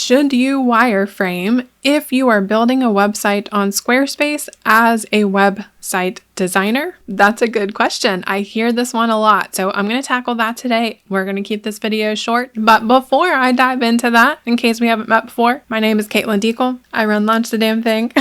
Should you wireframe if you are building a website on Squarespace as a website designer? That's a good question. I hear this one a lot, so I'm going to tackle that today. We're going to keep this video short, but before I dive into that, in case we haven't met before, my name is Caitlin Deacle. I run Launch the Damn Thing.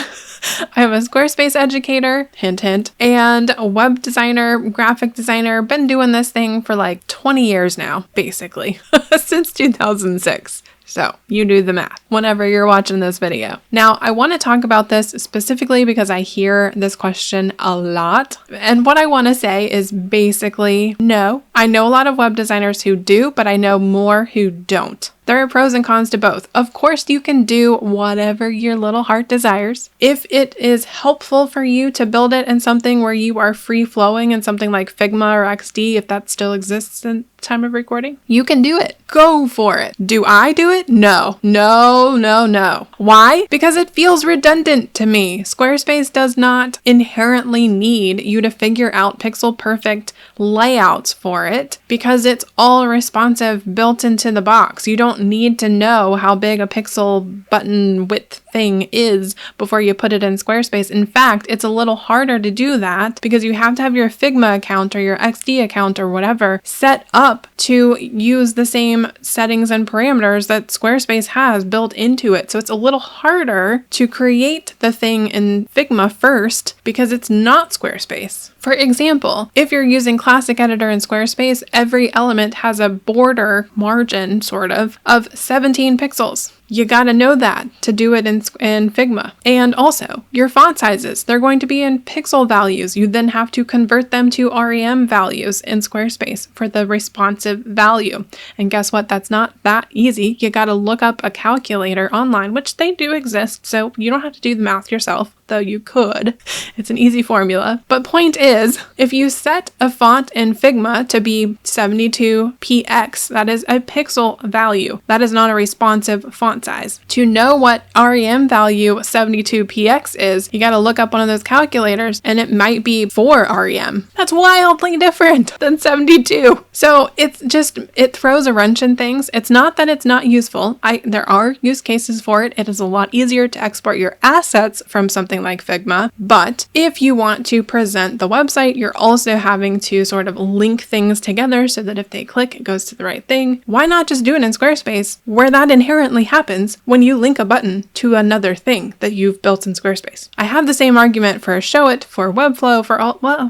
I'm a Squarespace educator, hint, hint, and a web designer, graphic designer. Been doing this thing for like 20 years now, basically, since 2006. So you do the math whenever you're watching this video. Now, I want to talk about this specifically because I hear this question a lot. And what I want to say is basically, no. I know a lot of web designers who do, but I know more who don't. There are pros and cons to both. Of course, you can do whatever your little heart desires. If it is helpful for you to build it in something where you are free flowing in something like Figma or XD, if that still exists in time of recording, you can do it. Go for it. Do I do it? No. No. Why? Because it feels redundant to me. Squarespace does not inherently need you to figure out pixel perfect layouts for it because it's all responsive built into the box. You don't need to know how big a pixel button width thing is before you put it in Squarespace. In fact, it's a little harder to do that because you have to have your Figma account or your XD account or whatever set up to use the same settings and parameters that Squarespace has built into it. So it's a little harder to create the thing in Figma first because it's not Squarespace. For example, if you're using Classic Editor in Squarespace, every element has a border margin, sort of 17 pixels. You gotta know that to do it in Figma. And also, your font sizes, they're going to be in pixel values. You then have to convert them to REM values in Squarespace for the responsive value. And guess what? That's not that easy. You gotta look up a calculator online, which they do exist, so you don't have to do the math yourself, though you could. It's an easy formula. But point is, if you set a font in Figma to be 72px, that is a pixel value. That is not a responsive font size. To know what REM value 72px is, you gotta look up one of those calculators and it might be 4 REM. That's wildly different than 72. So it throws a wrench in things. It's not that it's not useful. There are use cases for it. It is a lot easier to export your assets from something like Figma. But if you want to present the website, you're also having to sort of link things together so that if they click, it goes to the right thing. Why not just do it in Squarespace where that inherently happens when you link a button to another thing that you've built in Squarespace? I have the same argument for Showit, for Webflow,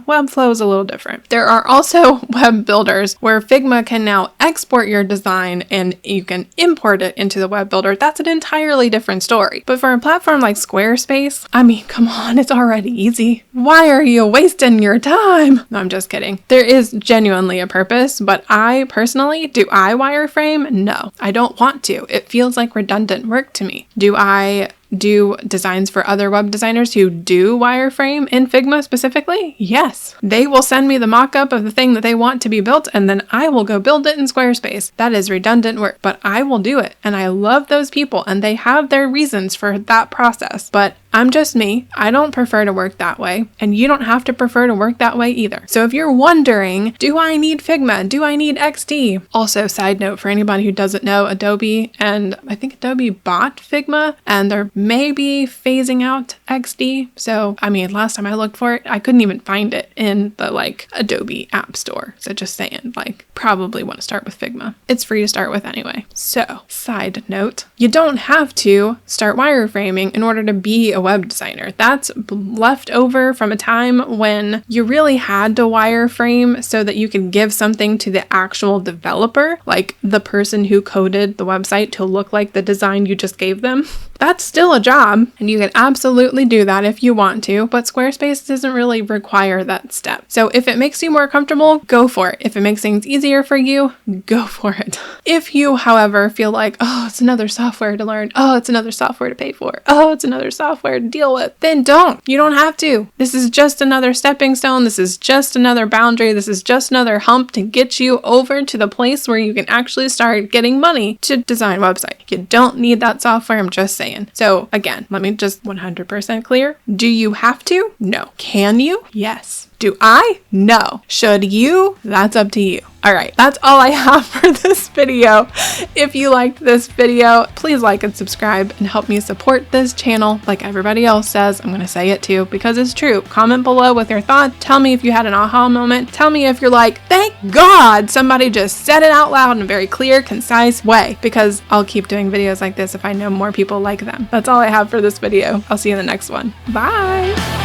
Webflow is a little different. There are also web builders where Figma can now export your design and you can import it into the web builder. That's an entirely different story. But for a platform like Squarespace, I mean, come on, it's already easy. Why are you wasting your time? No, I'm just kidding. There is genuinely a purpose, but I personally, do I wireframe? No, I don't want to. It feels like redundant work to me. Do I do designs for other web designers who do wireframe in Figma specifically? Yes. They will send me the mock-up of the thing that they want to be built, and then I will go build it in Squarespace. That is redundant work, but I will do it. And I love those people, and they have their reasons for that process. But I'm just me. I don't prefer to work that way, and you don't have to prefer to work that way either. So if you're wondering, do I need Figma? Do I need XD? Also, side note for anybody who doesn't know, Adobe, and I think Adobe bought Figma, and they're maybe phasing out XD. So, I mean, last time I looked for it, I couldn't even find it in the Adobe App Store. So just saying, probably want to start with Figma. It's free to start with anyway. So, side note, you don't have to start wireframing in order to be a web designer. That's left over from a time when you really had to wireframe so that you could give something to the actual developer, like the person who coded the website to look like the design you just gave them. That's still a job, and you can absolutely do that if you want to, but Squarespace doesn't really require that step. So if it makes you more comfortable, go for it. If it makes things easier for you, go for it. If you, however, feel like, oh, it's another software to learn, oh, it's another software to pay for, oh, it's another software to deal with, then don't. You don't have to. This is just another stepping stone. This is just another boundary. This is just another hump to get you over to the place where you can actually start getting money to design a website. You don't need that software, I'm just saying. So again, let me just 100% clear. Do you have to? No. Can you? Yes. Do I? No. Should you? That's up to you. All right, that's all I have for this video. If you liked this video, please like and subscribe and help me support this channel like everybody else says. I'm going to say it too because it's true. Comment below with your thoughts. Tell me if you had an aha moment. Tell me if you're like, thank God somebody just said it out loud in a very clear, concise way, because I'll keep doing videos like this if I know more people like them. That's all I have for this video. I'll see you in the next one. Bye.